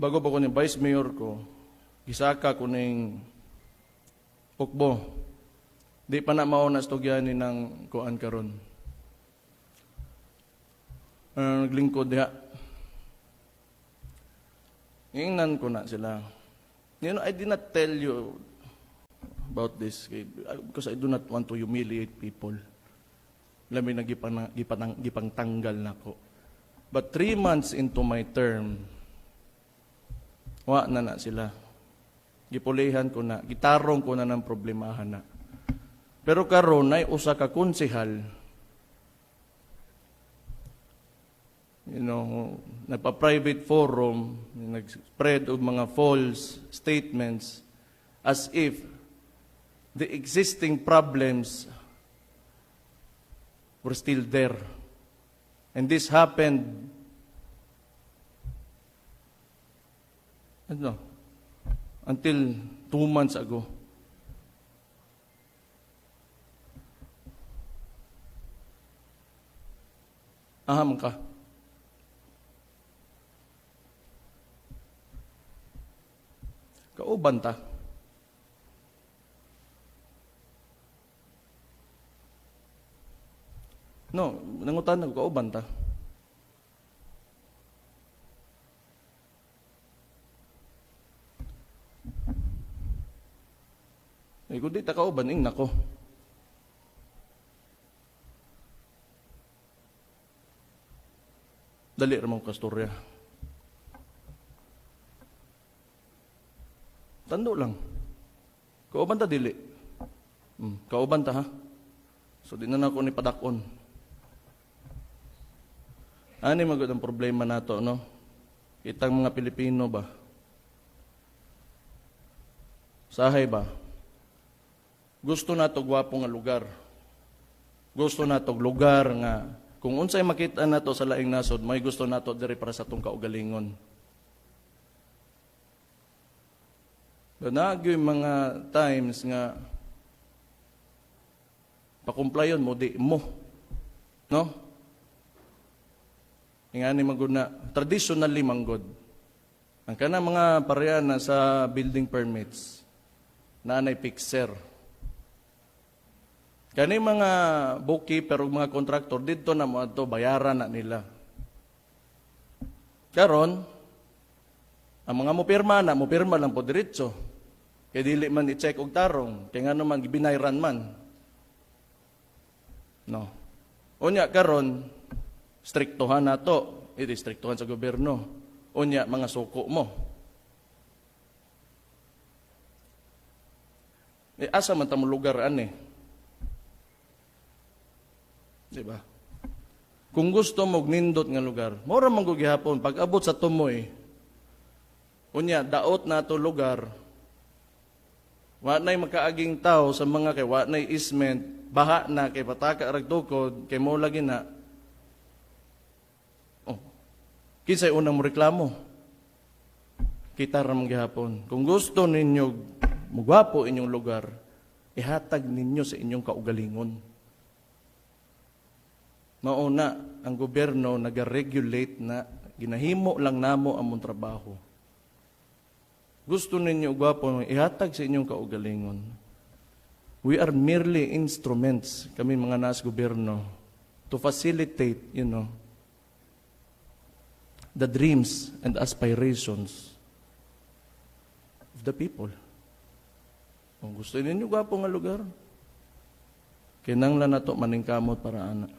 bago pa ko ni Vice Mayor ko, gisaka ko ning pukbo. Di pa na mauna stugyanin ng kuan karon. Naglingkod diha. Ingnan ko na sila. You know, I did not tell you about this because I do not want to humiliate people. Labi na gipang tanggal na ko. But 3 months into my term, wa na sila. Gipulihan ko na, gitarong ko na ng problemahan na. Pero karon ay usa ka konsehal, nagpa-private forum, nag-spread og mga false statements as if the existing problems were still there. And this happened until 2 months ago. Aham ka. Kauban ta. No, nangutan na kauban ta. Kung di ta kauban, nako. Dali ramang kastorya. Tando lang. Kauban ta dili. Kauban ta ha. So di na ako ni padakon. Ani magud ang problema nato, no? Kitang mga Pilipino ba? Sahay ba? Gusto nato gwapo nga lugar. Gusto nato lugar nga kung unsay makita nato sa laing nasod, may gusto nato diri para sa tong kaugalingon. Nagyoy mga times nga pakumplayon mo di mo. No? Ingani maguna traditionally manggod. Ang kana mga pareha na sa building permits na anay fixer. Kani mga bookkeeper o mga contractor dito na mo ato bayaran na nila. Karon ang mga mupirma lang po diretso. Kaya dili man i-check og tarong, kaya nga naman binayran man. No. Unya karon striktuhan nato, striktuhan sa gobyerno. Unya mga suko mo. Asa man ta mo lugar ani? Di ba? Kung gusto mo nindot nga lugar, mora man gud gihapon pag abot sa tumoy. Unya daot nato lugar. Wa nay makaaging tao sa mga kay wa nay isment, baha na kay pataka rag tukod, kay mo lagi na. Kinsay unang mo reklamo? Kita ra man gihapon. Kung gusto ninyo mugwapo inyong lugar, ihatag ninyo sa inyong kaugalingon. Mauna, ang gobyerno nag-regulate na ginahimo lang namo among trabaho. Gusto ninyo gwapo, ihatag sa inyong kaugalingon. We are merely instruments, kami mga nas gobyerno, to facilitate, the dreams and aspirations of the people. Kung gusto ninyo gwapo nga lugar, kinanglan na to maningkamot para anak.